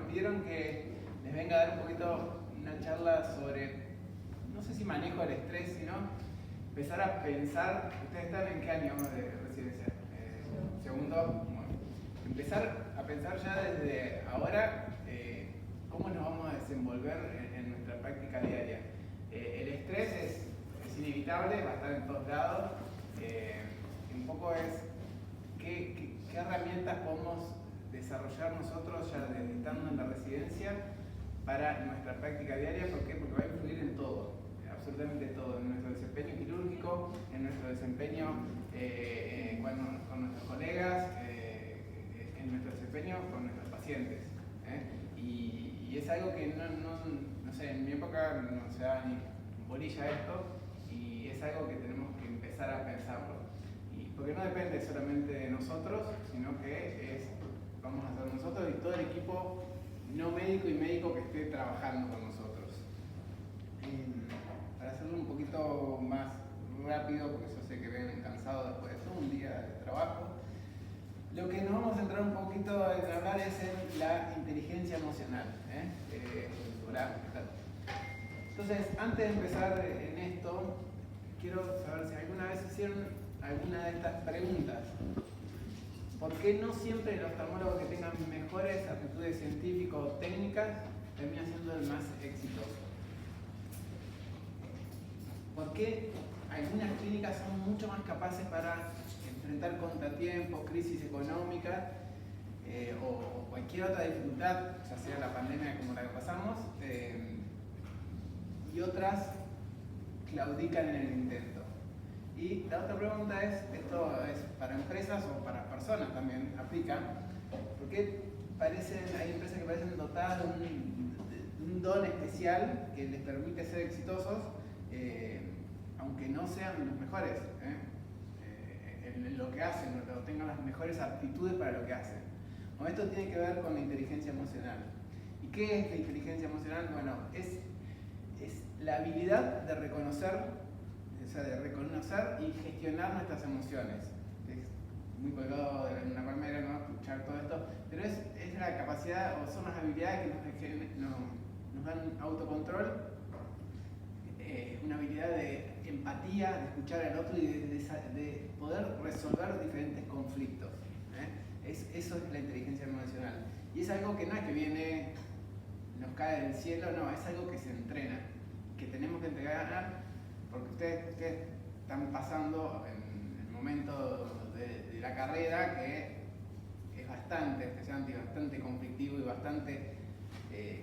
pidieron que les venga a dar un poquito una charla sobre, no sé si manejo el estrés, sino empezar a pensar. ¿Ustedes están en qué año de residencia? Segundo. Bueno, empezar a pensar ya desde ahora cómo nos vamos a desenvolver en nuestra práctica diaria. El estrés es inevitable, va a estar en todos lados. Un poco es qué herramientas podemos desarrollar nosotros ya desde estando en la residencia para nuestra práctica diaria. ¿Por qué? Porque va a influir en todo, absolutamente todo, en nuestro desempeño quirúrgico, en nuestro desempeño con nuestros colegas, en nuestro desempeño con nuestros pacientes. Y es algo que no sé, en mi época no se da ni bolilla esto, y es algo que tenemos que empezar a pensarlo. Porque no depende solamente de nosotros, sino que vamos a ser nosotros y todo el equipo no médico y médico que esté trabajando con nosotros. Para hacerlo un poquito más rápido, porque yo sé que ven cansados después de todo un día de trabajo, lo que nos vamos a centrar un poquito en hablar es en la inteligencia emocional. Hola, ¿qué tal? Entonces, antes de empezar en esto, quiero saber si alguna vez hicieron alguna de estas preguntas. ¿Por qué no siempre el oftalmólogo que tenga mejores aptitudes científicas o técnicas termina siendo el más exitoso? ¿Por qué algunas clínicas son mucho más capaces para enfrentar contratiempos, crisis económicas o cualquier otra dificultad, ya sea la pandemia como la que pasamos, y otras claudican en el intento? Y la otra pregunta es, esto es para empresas o para personas también aplica, ¿por qué hay empresas que parecen dotadas de un don especial que les permite ser exitosos, aunque no sean los mejores en lo que hacen, o tengan las mejores aptitudes para lo que hacen? Bueno, esto tiene que ver con la inteligencia emocional. ¿Y qué es la inteligencia emocional? Bueno, es la habilidad de reconocer y gestionar nuestras emociones. Es muy colgado en una palmera, ¿no?, escuchar todo esto, pero es la capacidad, o son las habilidades que nos dan autocontrol, una habilidad de empatía, de escuchar al otro y de poder resolver diferentes conflictos. Eso es la inteligencia emocional. Y es algo que no es que viene, nos cae del cielo, no, es algo que se entrena, que tenemos que entregar. Porque ustedes están pasando en el momento de la carrera que es bastante estresante y bastante conflictivo y bastante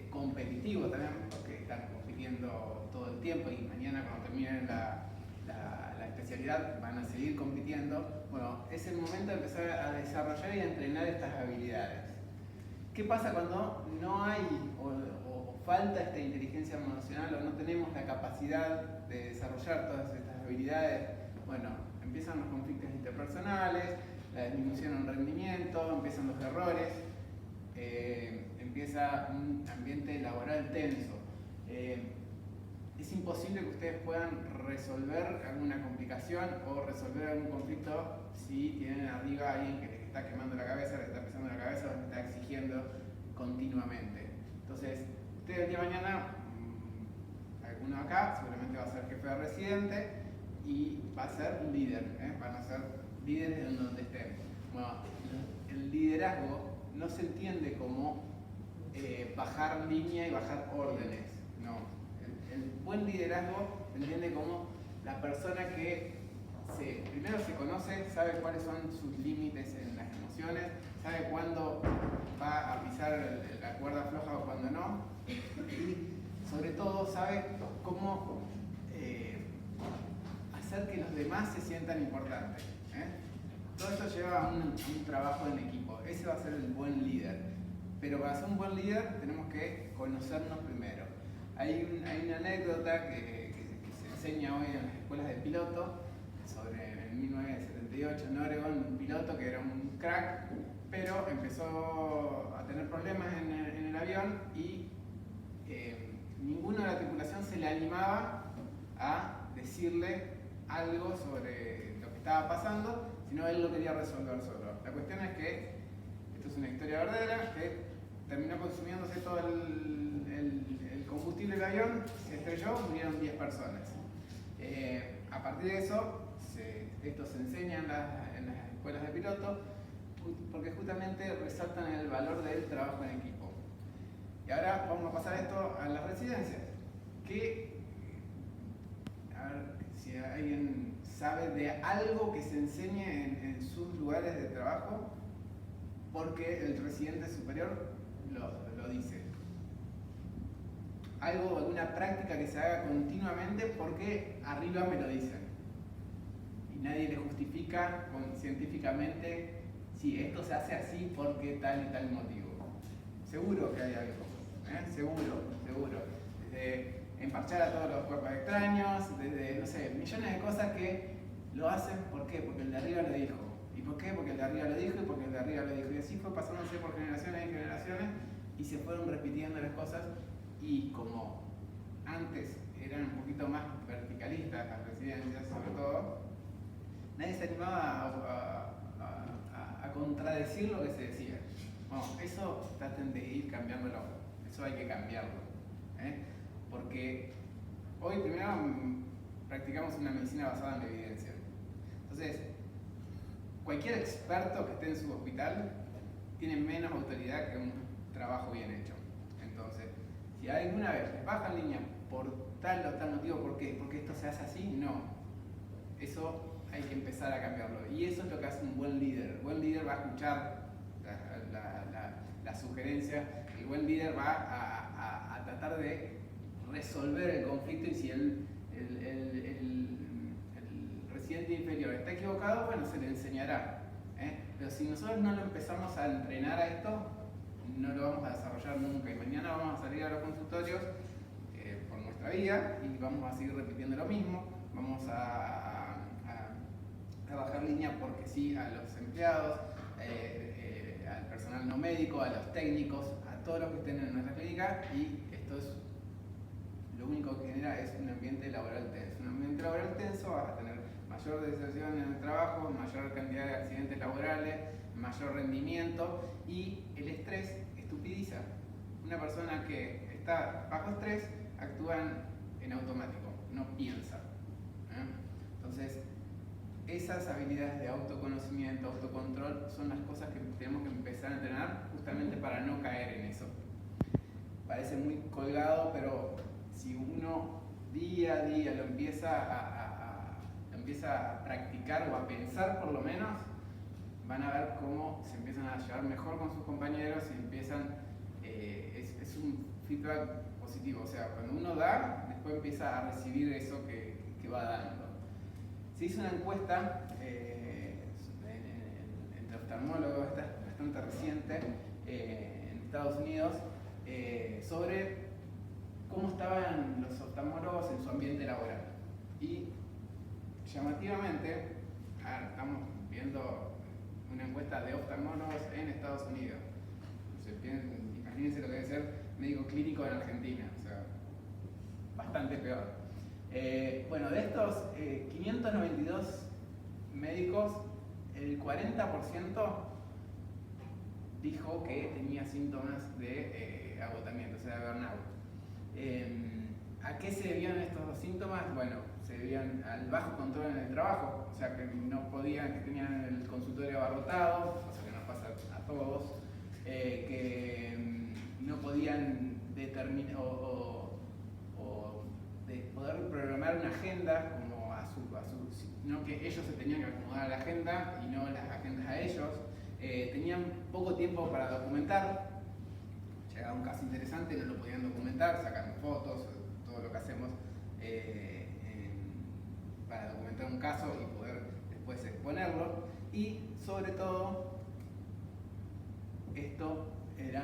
competitivo también, porque están compitiendo todo el tiempo y mañana cuando terminen la especialidad van a seguir compitiendo. Bueno, es el momento de empezar a desarrollar y a entrenar estas habilidades. ¿Qué pasa cuando no hay o falta esta inteligencia emocional, o no tenemos la capacidad de desarrollar todas estas habilidades? Bueno, empiezan los conflictos interpersonales, la disminución en rendimiento, empiezan los errores, empieza un ambiente laboral tenso. Es imposible que ustedes puedan resolver alguna complicación o resolver algún conflicto si tienen arriba a alguien que les está quemando la cabeza, les está pesando la cabeza o les está exigiendo continuamente. Entonces, ustedes el día de mañana, alguno acá seguramente va a ser jefe de residente y va a ser un líder, van a ser líderes en donde estén. Bueno, el liderazgo no se entiende como bajar línea y bajar órdenes, no. El buen liderazgo se entiende como la persona que primero se conoce, sabe cuáles son sus límites en las emociones, sabe cuándo va a pisar la cuerda floja o cuándo no, y sobre todo sabe cómo hacer que los demás se sientan importantes. Todo esto lleva a un trabajo en equipo. Ese va a ser el buen líder. Pero para ser un buen líder tenemos que conocernos primero. Hay una anécdota que se enseña hoy en las escuelas de piloto sobre en 1978 en Oregon, un piloto que era un crack, pero empezó a tener problemas en el avión y ninguno de la tripulación se le animaba a decirle algo sobre lo que estaba pasando, sino él lo quería resolver solo. La cuestión es que, esto es una historia verdadera, que terminó consumiéndose todo el combustible del avión, se estrelló, murieron 10 personas. A partir de eso, esto se enseña en las escuelas de piloto, porque justamente resaltan el valor del trabajo en equipo. Y ahora vamos a pasar esto a las residencias. A ver si alguien sabe de algo que se enseñe en sus lugares de trabajo, porque el residente superior lo dice. Alguna práctica que se haga continuamente porque arriba me lo dicen. Y nadie le justifica científicamente si esto se hace así porque tal y tal motivo. Seguro que hay algo, seguro. Desde emparchar a todos los cuerpos extraños, desde, no sé, millones de cosas que lo hacen, ¿por qué? Porque el de arriba lo dijo. ¿Y por qué? Porque el de arriba lo dijo y porque el de arriba lo dijo. Y así fue pasándose por generaciones y generaciones y se fueron repitiendo las cosas. Y como antes eran un poquito más verticalistas las residencias, sobre todo, nadie se animaba a contradecir lo que se decía. Bueno, eso traten de ir cambiándolo, eso hay que cambiarlo. Porque hoy primero practicamos una medicina basada en la evidencia. Entonces, cualquier experto que esté en su hospital tiene menos autoridad que un trabajo bien hecho. Entonces, si alguna vez les bajan línea por tal o tal motivo, ¿por qué? Porque esto se hace así, no. Eso hay que empezar a cambiarlo. Y eso es lo que hace un buen líder. El buen líder va a escuchar la sugerencia, el buen líder va a tratar de resolver el conflicto, y si el residente inferior está equivocado, bueno, se le enseñará. Pero si nosotros no lo empezamos a entrenar a esto, no lo vamos a desarrollar nunca. Y mañana vamos a salir a los consultorios por nuestra vía y vamos a seguir repitiendo lo mismo. Vamos a bajar línea porque sí a los empleados, al personal no médico, a los técnicos, a todos los que estén en nuestra clínica, y esto es lo único que genera es un ambiente laboral tenso. Un ambiente laboral tenso, vas a tener mayor deserción en el trabajo, mayor cantidad de accidentes laborales, mayor rendimiento, y el estrés estupidiza. Una persona que está bajo estrés actúa en automático, no piensa. Entonces, esas habilidades de autoconocimiento, autocontrol, son las cosas que tenemos que empezar a entrenar justamente para no caer en eso. Parece muy colgado, pero si uno día a día lo empieza a practicar o a pensar, por lo menos, van a ver cómo se empiezan a llevar mejor con sus compañeros y empiezan, es un feedback positivo. O sea, cuando uno da, después empieza a recibir eso que va dando. Se hizo una encuesta entre oftalmólogos, esta es bastante reciente, en Estados Unidos, sobre cómo estaban los oftalmólogos en su ambiente laboral. Y llamativamente, estamos viendo una encuesta de oftalmólogos en Estados Unidos. Imagínense lo que debe ser médico clínico en Argentina, o sea, bastante peor. Bueno, de estos 592 médicos, el 40% dijo que tenía síntomas de agotamiento, o sea, de burnout. ¿A qué se debían estos síntomas? Bueno, se debían al bajo control en el trabajo, o sea, que no podían, que tenían el consultorio abarrotado, cosa que nos pasa a todos, que no podían determinar de poder programar una agenda como no que ellos se tenían que acomodar a la agenda y no las agendas a ellos. Tenían poco tiempo para documentar. Llegaba un caso interesante, no lo podían documentar, sacando fotos, todo lo que hacemos para documentar un caso y poder después exponerlo. Y sobre todo, esto era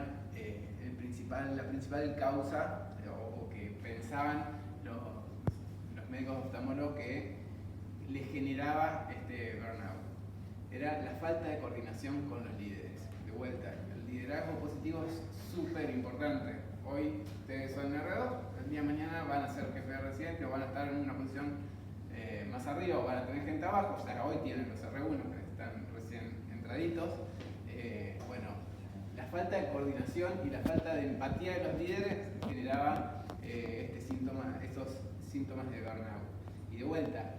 la principal causa o que pensaban los médicos oftalmólogos que les generaba este burnout. Era la falta de coordinación con los líderes. De vuelta, el liderazgo positivo es súper importante. Hoy ustedes son R2, el día de mañana van a ser jefe de residente o van a estar en una posición más arriba o van a tener gente abajo. Ya hoy tienen los R1 que están recién entraditos. Bueno, la falta de coordinación y la falta de empatía de los líderes generaba estos síntomas de burnout. Y de vuelta,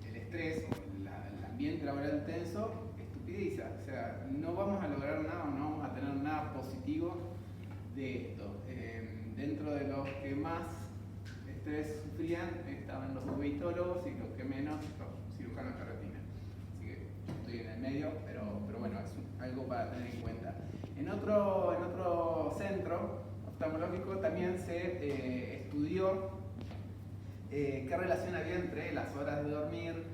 el estrés o el ambiente laboral tenso estupidiza, o sea, no vamos a lograr nada o no vamos a tener nada positivo de esto. Dentro de los que más estrés sufrían estaban los obeitólogos y los que menos, los cirujanos de retina. Así que estoy en el medio, pero bueno, es algo para tener en cuenta. En otro centro oftalmológico también se estudió qué relación había entre las horas de dormir,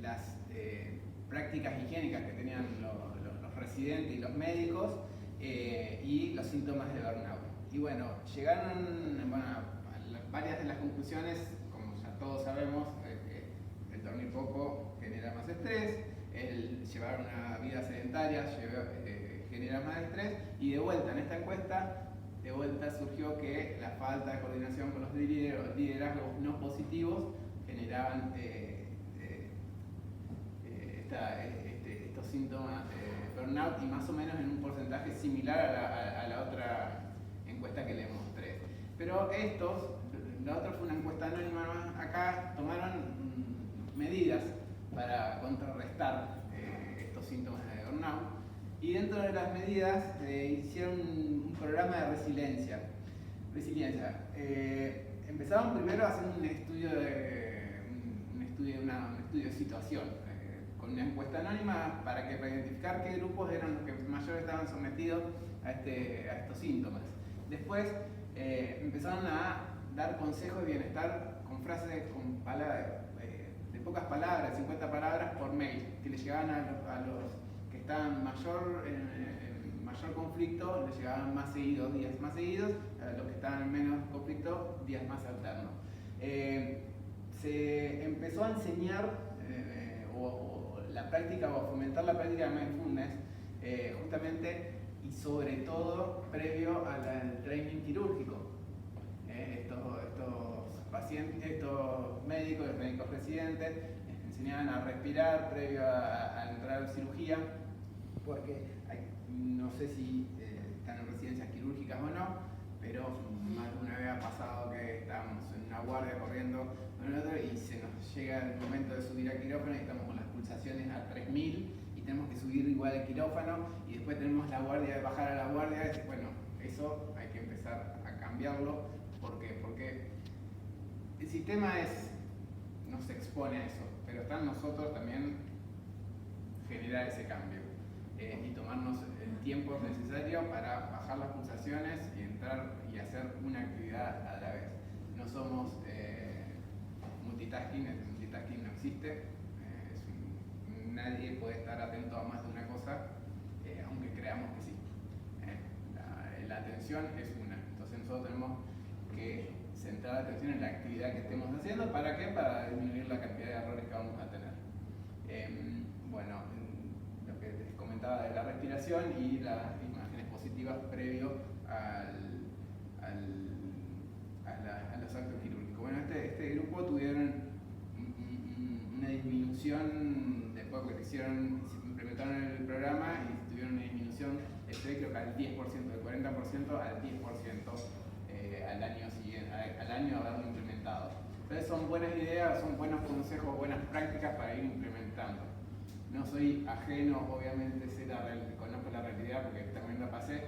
las prácticas higiénicas que tenían los residentes y los médicos y los síntomas de burnout. Y bueno, llegaron a varias de las conclusiones, como ya todos sabemos, el dormir poco genera más estrés, el llevar una vida sedentaria genera más estrés, y de vuelta en esta encuesta, surgió que la falta de coordinación con los liderazgos no positivos generaban estos síntomas de burnout, y más o menos en un porcentaje similar a la otra encuesta que le mostré. Pero la otra fue una encuesta anónima, acá tomaron medidas para contrarrestar estos síntomas de burnout, y dentro de las medidas hicieron un programa de resiliencia. Empezaron primero a hacer un estudio de situación, con una encuesta anónima para identificar qué grupos eran los que mayor estaban sometidos a estos síntomas. Después empezaron a dar consejos de bienestar con frases de pocas palabras, 50 palabras por mail, que les llegaban a los que estaban en mayor conflicto, les llegaban días más seguidos, a los que estaban en menos conflicto, días más alternos. Se empezó a enseñar la práctica o a fomentar la práctica de mindfulness justamente y sobre todo previo al training quirúrgico. Estos médicos residentes enseñaban a respirar previo a entrar a cirugía, porque no sé si están en residencias quirúrgicas o no, pero más de una vez ha pasado que estábamos en una guardia corriendo con el otro y se nos llega el momento de subir al quirófano y estamos con las pulsaciones a 3000 y tenemos que subir igual al quirófano, y después tenemos la guardia de bajar a la guardia. Bueno, eso hay que empezar a cambiarlo. ¿Por qué? Porque el sistema nos expone a eso, pero está en nosotros también generar ese cambio y tomarnos el tiempo necesario para bajar las pulsaciones y entrar y hacer una actividad a la vez. No somos multitasking, el multitasking no existe, nadie puede estar atento a más de una cosa, aunque creamos que sí. La atención es una, entonces nosotros tenemos que centrar la atención en la actividad que estemos haciendo. ¿Para qué? Para disminuir la cantidad de errores que vamos a tener. Bueno, lo que les comentaba de la respiración y las imágenes positivas previo a los actos quirúrgicos. Bueno, este grupo tuvieron una disminución, después que implementaron el programa, y tuvieron una disminución de creo que al 10%, del 40% al 10% al año de haberlo implementado. Entonces son buenas ideas, son buenos consejos, buenas prácticas para ir implementando. No soy ajeno, obviamente conozco la realidad porque también la pasé,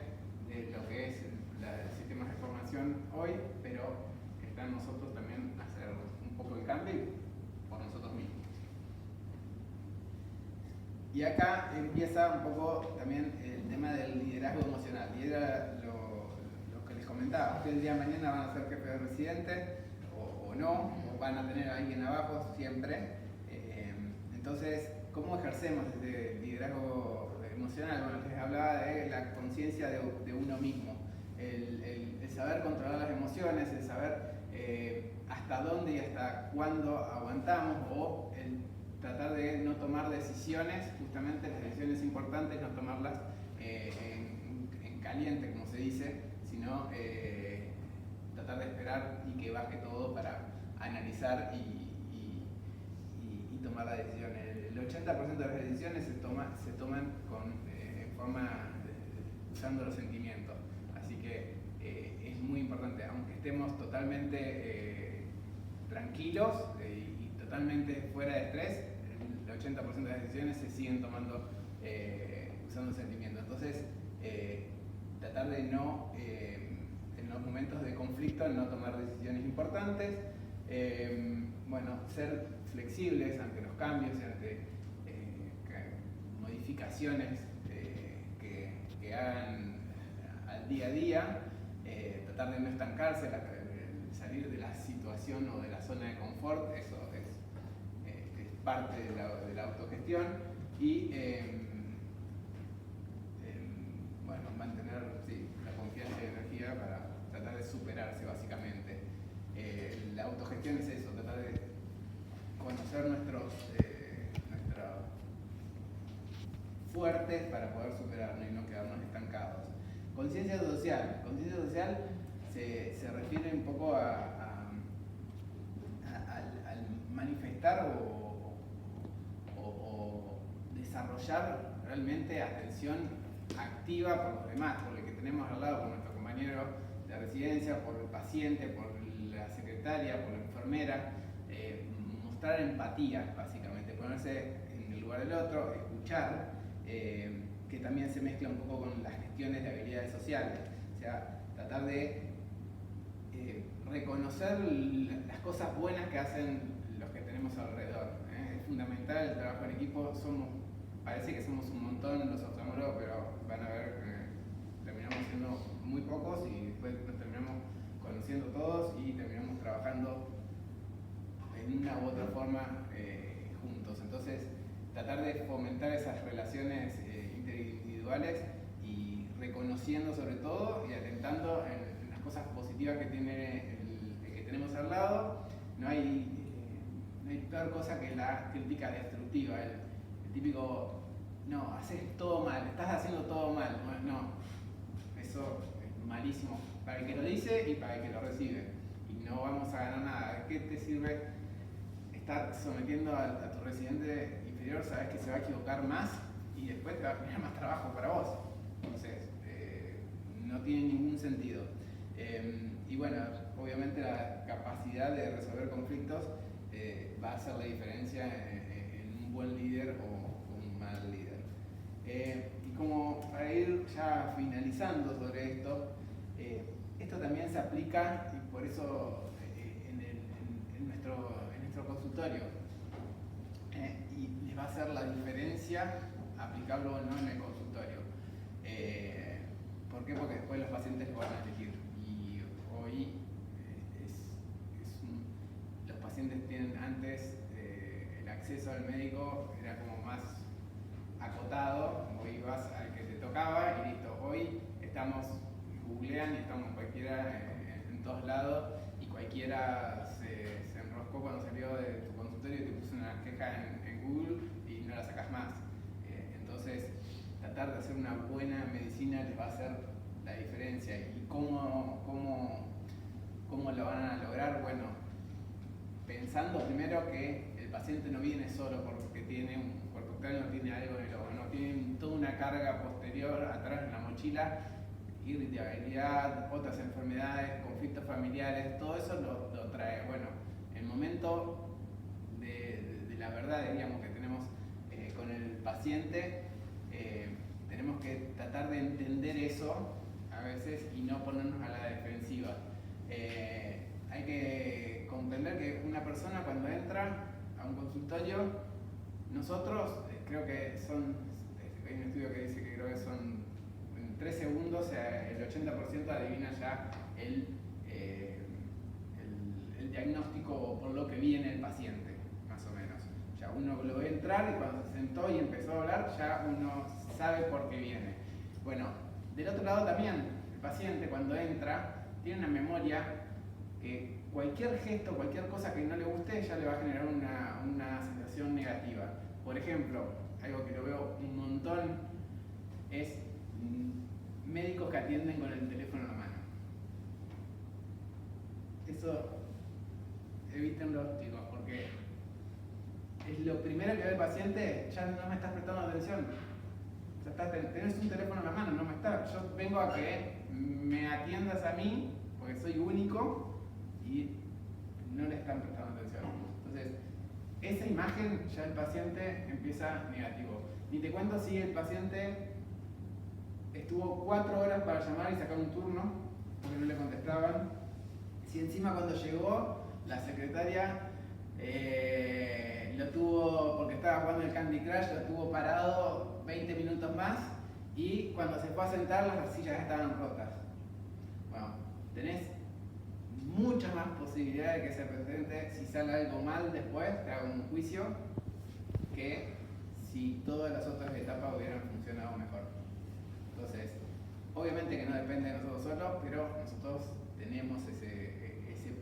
de lo que es el sistema de formación hoy, pero está en nosotros también hacer un poco de cambio por nosotros mismos. Y acá empieza un poco también el tema del liderazgo emocional, y era lo que les comentaba. Ustedes el día de mañana van a ser jefes de residentes o no, o van a tener a alguien abajo siempre. Entonces, ¿cómo ejercemos este liderazgo emocional? Bueno, les hablaba de la conciencia de uno mismo, el saber controlar las emociones, el saber hasta dónde y hasta cuándo aguantamos, o el tratar de no tomar decisiones, justamente las decisiones importantes, no tomarlas en caliente, como se dice, sino tratar de esperar y que baje todo para analizar y tomar la decisión. El 80% de las decisiones se toman en forma usando los sentimientos. Así que es muy importante, aunque estemos totalmente tranquilos y totalmente fuera de estrés, el 80% de las decisiones se siguen tomando usando el sentimiento. Entonces, tratar de no, en los momentos de conflicto, no tomar decisiones importantes. Bueno, ser flexibles ante los cambios y ante modificaciones que hagan al día a día. Tratar de no estancarse, salir de la situación o de la zona de confort, eso es parte de la autogestión. Y bueno, mantener la confianza y la energía para tratar de superarse básicamente. La autogestión es eso, tratar de conocer nuestros fuertes para poder superarnos y no quedarnos estancados. Conciencia social. Conciencia social se refiere un poco al manifestar o desarrollar realmente atención activa por los demás, por el que tenemos al lado, por nuestro compañero de residencia, por el paciente, por la secretaria, por la enfermera. Mostrar empatía, básicamente, ponerse en el lugar del otro, escuchar, que también se mezcla un poco con las gestiones de habilidades sociales. O sea, tratar de reconocer las cosas buenas que hacen los que tenemos alrededor. Es fundamental el trabajo en equipo. Parece que somos un montón los oftalmólogos, pero van a ver que terminamos siendo muy pocos y después nos terminamos conociendo todos y terminamos trabajando en una u otra forma juntos. Entonces, tratar de fomentar esas relaciones interindividuales y reconociendo sobre todo y atentando en las cosas positivas que tiene el que tenemos al lado. No hay peor cosa que la crítica destructiva, el típico, no, haces todo mal, estás haciendo todo mal. No, eso es malísimo para el que lo dice y para el que lo recibe. Y no vamos a ganar nada. ¿De qué te sirve estar sometiendo a tu residente inferior? Sabes que se va a equivocar más y después te va a generar más trabajo para vos. Entonces, no tiene ningún sentido. Y bueno, obviamente la capacidad de resolver conflictos va a hacer la diferencia en un buen líder o un mal líder. Y como para ir ya finalizando sobre esto, esto también se aplica y por eso en nuestro consultorio. Y les va a hacer la diferencia aplicarlo o no en el consultorio. ¿Por qué? Porque después los pacientes lo van a elegir. Y hoy los pacientes tienen antes el acceso al médico era como más acotado, como ibas al que te tocaba y listo. Hoy googlean y estamos cualquiera en todos lados y cualquiera se enroscó cuando salió de tu consultorio y te puso una queja en Google y no la sacas más. Entonces, tratar de hacer una buena medicina les va a hacer la diferencia. ¿Y cómo lo van a lograr? Bueno, pensando primero que el paciente no viene solo porque tiene un cuerpo extraño, tiene algo en el ojo, no, tiene toda una carga posterior atrás en la mochila, irritabilidad, otras enfermedades, conflictos familiares, todo eso lo trae. Bueno, el momento de la verdad, diríamos, que tenemos con el paciente, tenemos que tratar de entender eso a veces y no ponernos a la defensiva. Hay que comprender que una persona cuando entra a un consultorio, nosotros creo que hay un estudio que dice que creo que son en 3 segundos, el 80% adivina ya el diagnóstico por lo que viene el paciente, más o menos. Ya uno lo ve entrar y cuando se sentó y empezó a hablar, ya uno sabe por qué viene. Bueno, del otro lado también, el paciente cuando entra tiene una memoria que cualquier gesto, cualquier cosa que no le guste, ya le va a generar una sensación negativa. Por ejemplo, algo que lo veo un montón es médicos que atienden con el teléfono en la mano. Eso, evítenlo, chicos, porque es lo primero que ve el paciente, ya no me estás prestando atención. ya está, tenés un teléfono en la mano, no me está. Yo vengo a que me atiendas a mí, porque soy único, y no le están prestando atención. Entonces, esa imagen ya el paciente empieza negativo. Ni te cuento si el paciente estuvo 4 horas para llamar y sacar un turno, porque no le contestaban. Si encima cuando llegó, la secretaria lo tuvo, porque estaba jugando el Candy Crush, lo tuvo parado 20 minutos más, y cuando se fue a sentar las sillas estaban rotas. Bueno, tenés muchas más posibilidades de que ese paciente, si sale algo mal después, te haga un juicio, que si todas las otras etapas hubieran funcionado mejor. Entonces, obviamente que no depende de nosotros solos, pero nosotros tenemos ese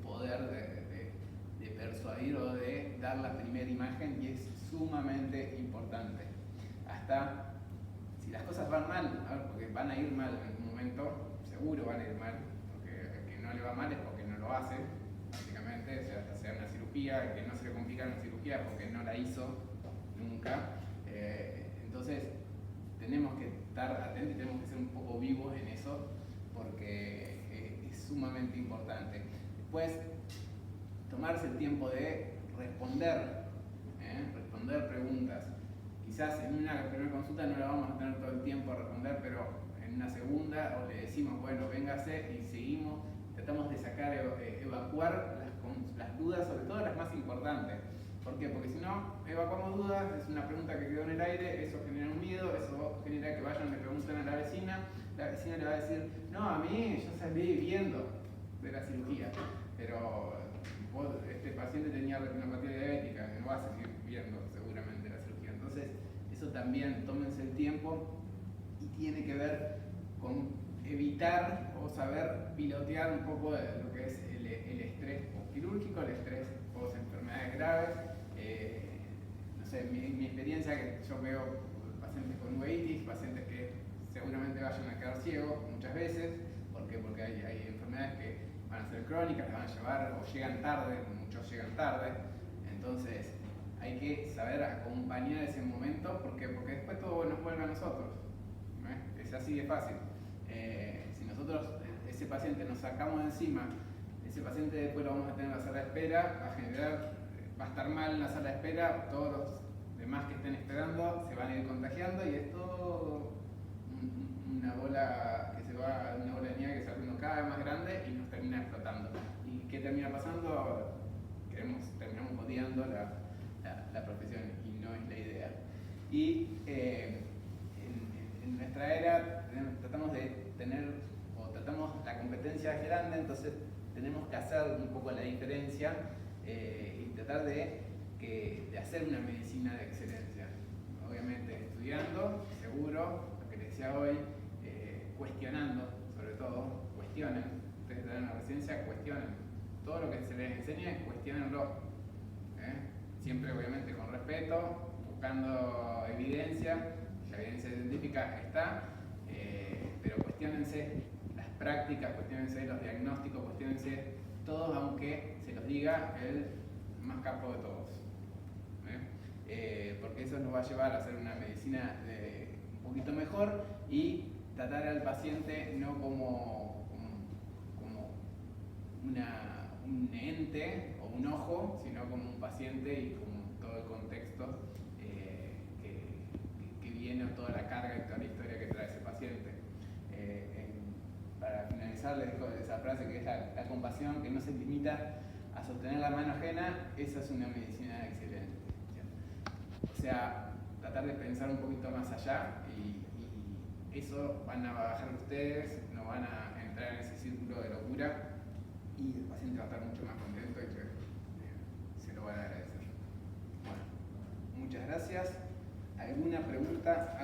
poder de persuadir o de dar la primera imagen, y es sumamente importante. Hasta si las cosas van mal, porque van a ir mal en algún momento, seguro van a ir mal, porque el que no le va mal es porque no lo hace, básicamente, o sea, hasta sea una cirugía, el que no se le complica una cirugía es porque no la hizo nunca. Entonces, tenemos que estar atentos y tenemos que ser un poco vivos en eso, porque es sumamente importante. Después, tomarse el tiempo de responder preguntas. Quizás en una primera consulta no la vamos a tener todo el tiempo a responder, pero en una segunda o le decimos, bueno, véngase, y seguimos, tratamos de sacar, evacuar las dudas, sobre todo las más importantes. ¿Por qué? Porque si no, evacuamos dudas, es una pregunta que quedó en el aire, eso genera un miedo, eso genera que vayan y le pregunten a la vecina le va a decir, no, a mí yo salí viendo de la cirugía, pero este paciente tenía retinopatía diabética, no va a seguir viendo seguramente la cirugía. Entonces, eso también, tómense el tiempo, y tiene que ver con evitar o saber pilotear un poco de lo que es el estrés postquirúrgico, el estrés post enfermedades graves. No sé, en mi experiencia, que yo veo pacientes con uveitis, pacientes que seguramente vayan a quedar ciegos muchas veces. ¿Por qué? Porque hay enfermedades que van a ser crónicas, las van a llevar o llegan tarde, muchos llegan tarde. Entonces, hay que saber acompañar ese momento, porque después todo nos vuelve a nosotros. Es así de fácil. Si nosotros ese paciente nos sacamos de encima, ese paciente después lo vamos a tener en la sala de espera, va a estar mal en la sala de espera, todos los demás que estén esperando se van a ir contagiando, y es todo una bola de nieve que se va haciendo cada vez más grande y nos termina explotando. ¿Y qué termina pasando? Terminamos odiando la profesión, y no es la idea. Y en nuestra era tratamos de tener, la competencia es grande, entonces tenemos que hacer un poco la diferencia, y tratar de hacer una medicina de excelencia. Obviamente estudiando, seguro, lo que les decía hoy, cuestionando, sobre todo, cuestionen. Ustedes están en la residencia, cuestionen. Todo lo que se les enseñe, cuestionenlo. Siempre, obviamente, con respeto, buscando evidencia. La evidencia científica está, pero cuestionense las prácticas, cuestionense los diagnósticos, cuestionense todos, aunque se los diga el más capo de todos. Porque eso nos va a llevar a hacer una medicina un poquito mejor, y tratar al paciente no como un ente o un ojo, sino como un paciente, y como todo el contexto que viene, toda la carga y toda la historia que trae ese paciente. Para finalizar, les dejo esa frase que es la compasión, que no se limita a sostener la mano ajena. Esa es una medicina de excelencia. O sea, tratar de pensar un poquito más allá, y eso van a bajar ustedes, no van a entrar en ese círculo de locura, y el paciente va a estar mucho más contento, y se lo van a agradecer. Bueno, muchas gracias. ¿Alguna pregunta?